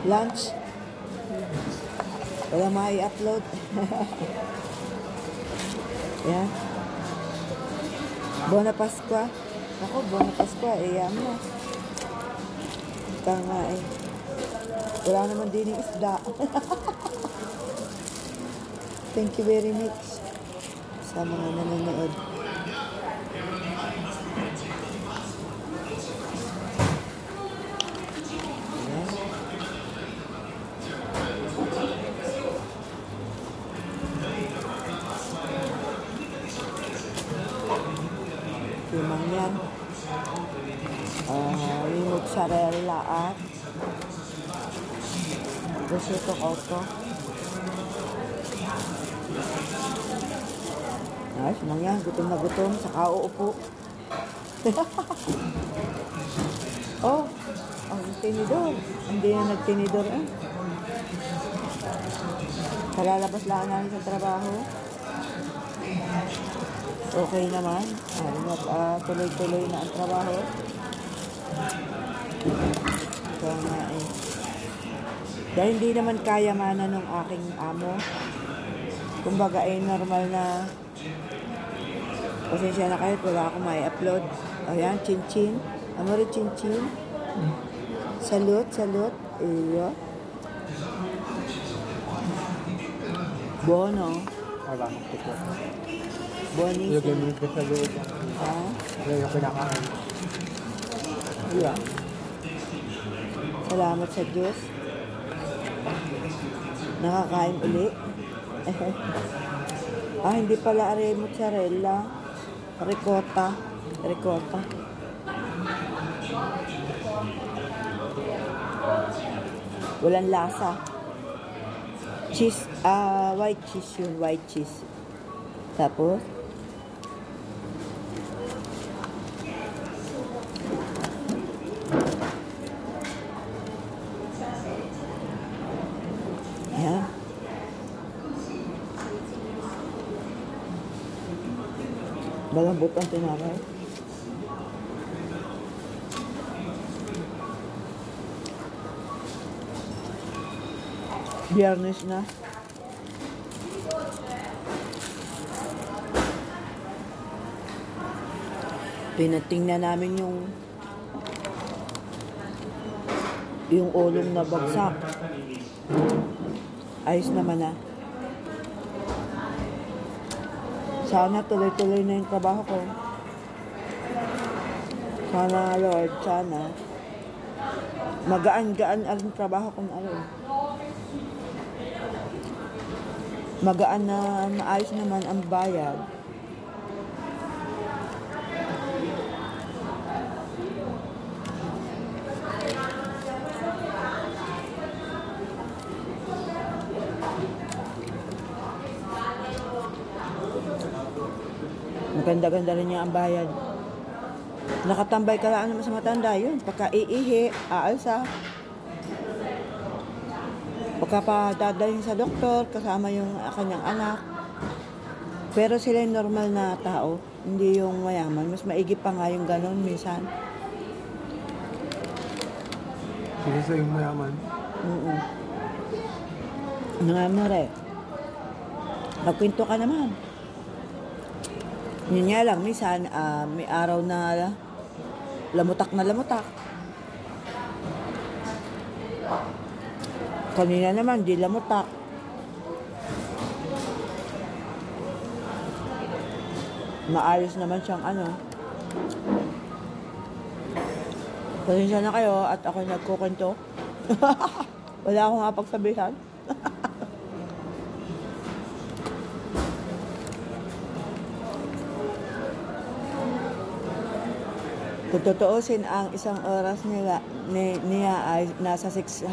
Lunch. Wala mai-upload. Yan. Buona Pascua. Ako, Buona Pascua. Yan na. Ika nga eh. Wala naman din yung isda. Thank you very much sa mga nanonood. Limang yan. Yung mozzarella at prosciutto cotto. Ayos lang yan. Gutom na gutom. Saka uupo. Oh, ang tinidor. Hindi na nagtinidor eh. Kalalabas lang namin sa trabaho. Okay naman. Tuloy-tuloy na ang trabaho. Kaya nga eh. Dahil hindi naman kayamanan ng aking amo. Kumbaga ay normal na. Pasensya na kayo, wala akong may upload. Ayan, chin-chin. Ano rin chin-chin? Salute, salute. Iyo. Bono. Wala akong tiko. Boni. Yung gamit ko sa loob. Ha? Yung pinakain. Yeah. Salamat sa Diyos. Nakakain uli. Hindi pala are mozzarella. Ricotta. Ricotta. Walang lasa. Cheese, white cheese yun, white cheese. Tapos, ayan. Malambot ang tinapay. Biyernes na. Tinatingnan namin yung ulong na bagsak. Ayos naman na. Sana tuloy-tuloy na yung trabaho ko. Sana, Lord, sana. Magaan-gaan ang trabaho ko na rin. Magaan na maayos naman ang bayad. Maganda-ganda rin niya ang bayad. Nakatambay ka lang naman sa matanda yun. Pagka iihi, aalsa. Pagka pa dadalhin sa doktor, kasama yung kanyang anak. Pero sila yung normal na tao. Hindi yung mayaman. Mas maigi pa nga yung ganon minsan. Sige sa yung mayaman. Ano nga mo rin? Magkwento ka naman. Yun nga lang, minsan, may araw na lamutak na lamutak. Kanina naman, di lamutak. Maayos naman siyang ano. Pasensya na kayo at ako nagkukwento. Wala akong mapagsabihan. Kung tutuusin, ang isang oras niya ay nasa 650.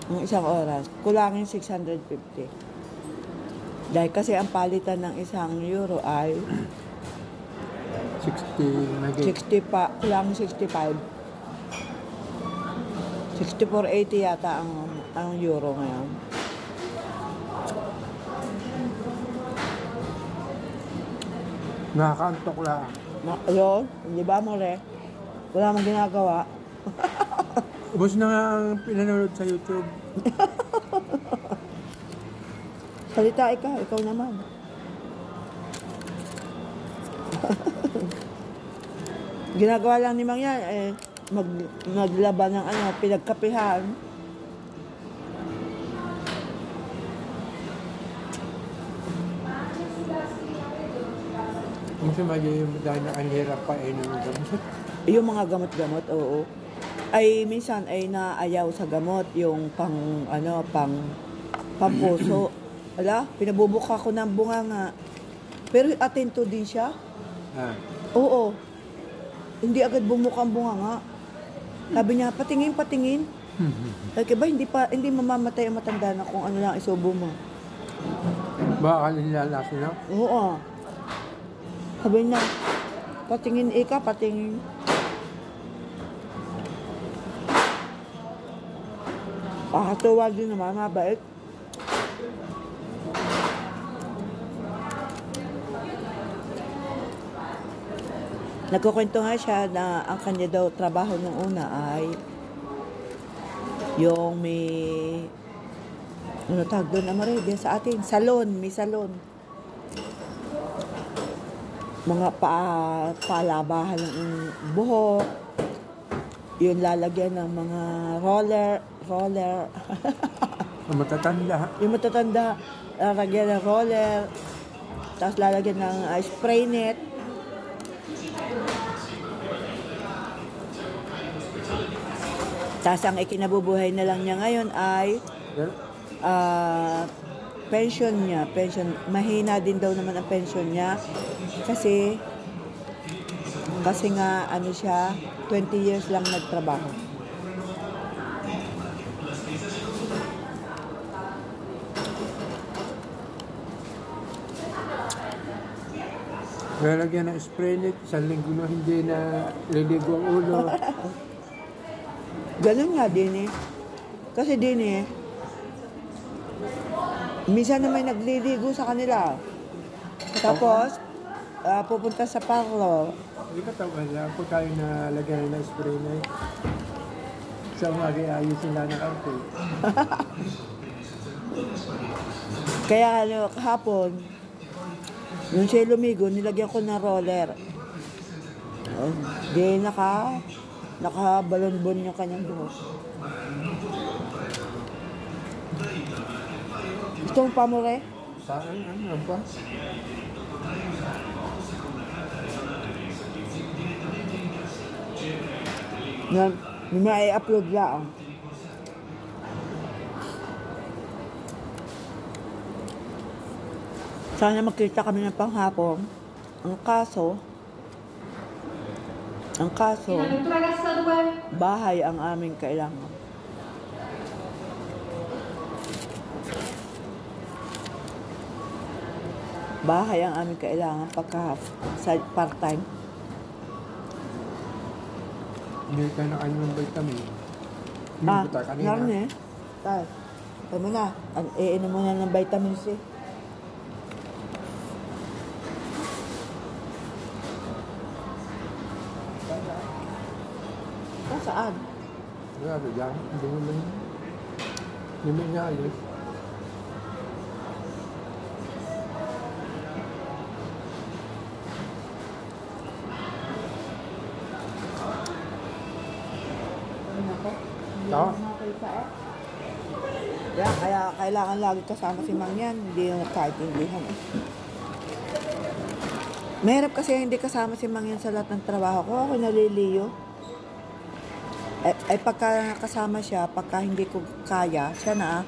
Ang isang oras. Kulangin 650. Dahil kasi ang palitan ng isang euro ay 60 na gate. 60 pa, kulangin 65. 64.80 yata ang euro ngayon. Nakakantok lang. Ayun, di ba mo re? Wala mong ginagawa. Ubus na nga ang pinanood sa YouTube. Salita ikaw naman. Ginagawa lang ni Mang yan, maglaban ng pinagkapihan. Kasi dahil na ang hirap pa ng gamot. Yung mga gamot-gamot, oo. Ay minsan ay naayaw sa gamot yung pampuso. Wala, pinabubuka ko ng bunganga. Pero atento din siya. Ah. Oo. Hindi agad bumuka ang bunganga. Sabi niya, patingin. Kaya ba hindi mamamatay ang matanda na kung ano lang isubo mo. Baka nilalasa na? Oo. Sabi niya, patingin. Pakatuwa din naman, mabait. Nagkukwento nga siya na ang kanya daw trabaho nung una ay yung may tawag doon na sa atin, may salon. Mga palabahan ng buhok, yung lalagyan ng mga roller. Ang matatanda. Yung matatanda, lalagyan ng roller, tapos lalagyan ng spray net. Tapos ang ikinabubuhay na lang niya ngayon ay pension niya. Mahina din daw naman ang pension niya kasi nga siya 20 years lang nagtrabaho. Lalagyan ng spray net, isang linggo na hindi na liligo ang ulo. Ganun nga din eh. Kasi din eh, minsan na may nagliligo sa kanila. Tapos, pupunta sa parlor. Hindi ka tawag lang kung tayo na lagyan ng spray net. Sa mga ayusin lang ng arte. Kaya kahapon, nung siya lumigo, nilagyan ko ng roller. Di nakabalon-bon yung kanyang buhok. Gusto mo pa mo, Re? Saan? Ano ba? May i-upload lang. Sana magkita kami ng panghapon. Ang kaso, bahay ang aming kailangan. Bahay ang aming kailangan pagka sa part-time. Hindi ka na kayo ng vitamin. Naroon eh. Tay, tama na. Iinom mo na ng vitamin C. Saan? Grabe dyan. Hindi mo lang. Hindi mo nga ayos. Oo. Kaya kailangan lagi kasama si Mang yan. Hindi yung nagkaintindihan eh. Mahirap kasi hindi kasama si Mang yan sa lahat ng trabaho ko. Ako naliliyo. Ay pagka kasama siya, pagka hindi ko kaya, siya na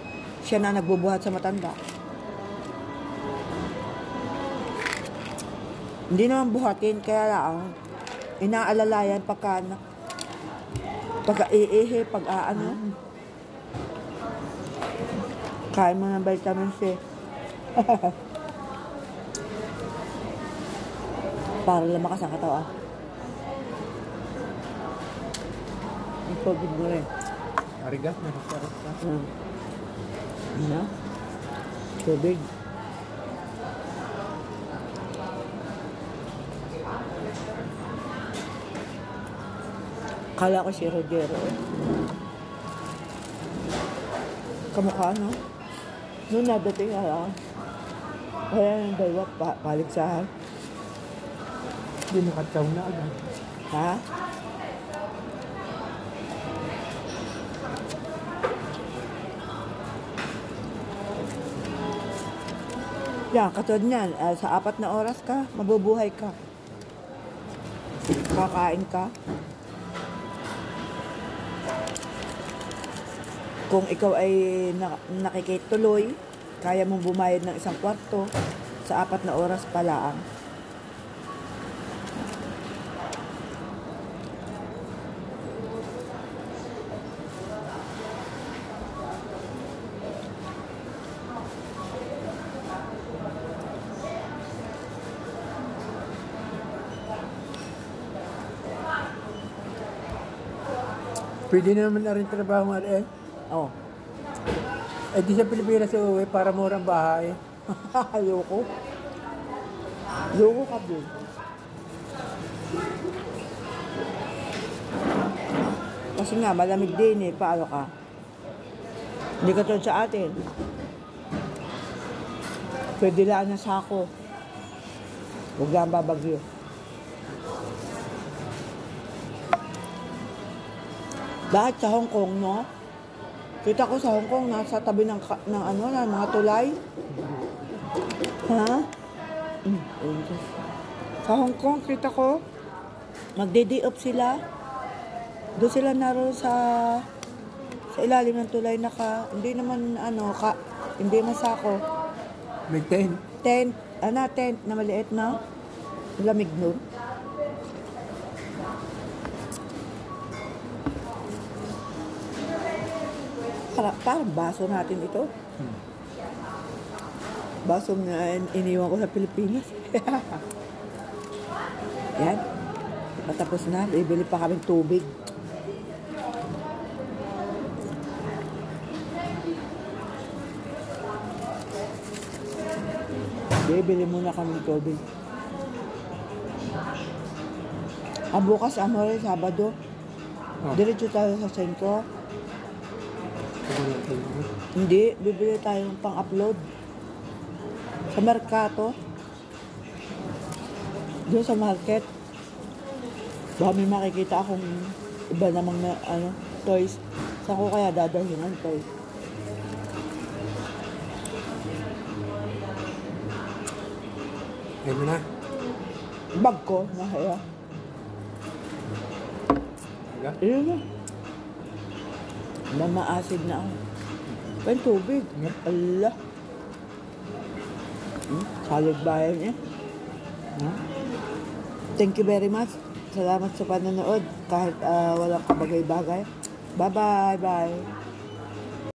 nagbubuhat sa matanda. Hindi naman buhatin, kaya lang, inaalalayan pagka iihi, pag aano. Kain mo ng vitamin C. Para lumakas ang katawan. Ang COVID mo rin. Arigat na nasarap ka. Ano? Tubig. Kala ko si Rogero eh. Kamukha, no? Noon nadating, kaya yung dalawa, paligsahan. Hindi nakataw na agad. Ha? Yan, katulad niyan, sa 4 na oras ka, mabubuhay ka. Kakain ka. Kung ikaw ay nakikituloy, kaya mong bumayad ng 1/4 sa 4 na oras pa lang. Pwede naman na rin trabaho nga eh. Oh. Eh di sa Pilipinas uuwi para murang bahay. Ayoko. Ayoko ka din. Kasi nga, malamig din eh. Paano ka? Hindi ka tulad sa atin. Pwede lang ng sako. Huwag lang babagyo. Dahil sa Hong Kong, no? Kita ko sa Hong Kong, nasa tabi ng mga tulay. Ha? Sa Hong Kong, kita ko, magde-day off sila. Doon sila naroon sa ilalim ng tulay hindi naman hindi masako. May tent. Tent na maliit na. Lamig nun. Parang baso natin ito. Baso na iniwan ko sa Pilipinas. Yan. Patapos na. Bibili pa kaming tubig. Bibili muna kaming tubig. Bukas, rin, Sabado. Diretso tayo sa sentro. Hindi, bibili tayo ng pang-upload. Sa Mercato. Doon sa market. Baka may makikita akong iba namang toys. Saan ko kaya dadalhin ang toys? Ayun na. Bag ko, nakaya. Ayun na. Mamaasid na ako. Pa yung tubig. Allah. Solid bayan niya. Thank you very much. Salamat sa panonood. Kahit walang kabagay-bagay. Bye-bye. Bye.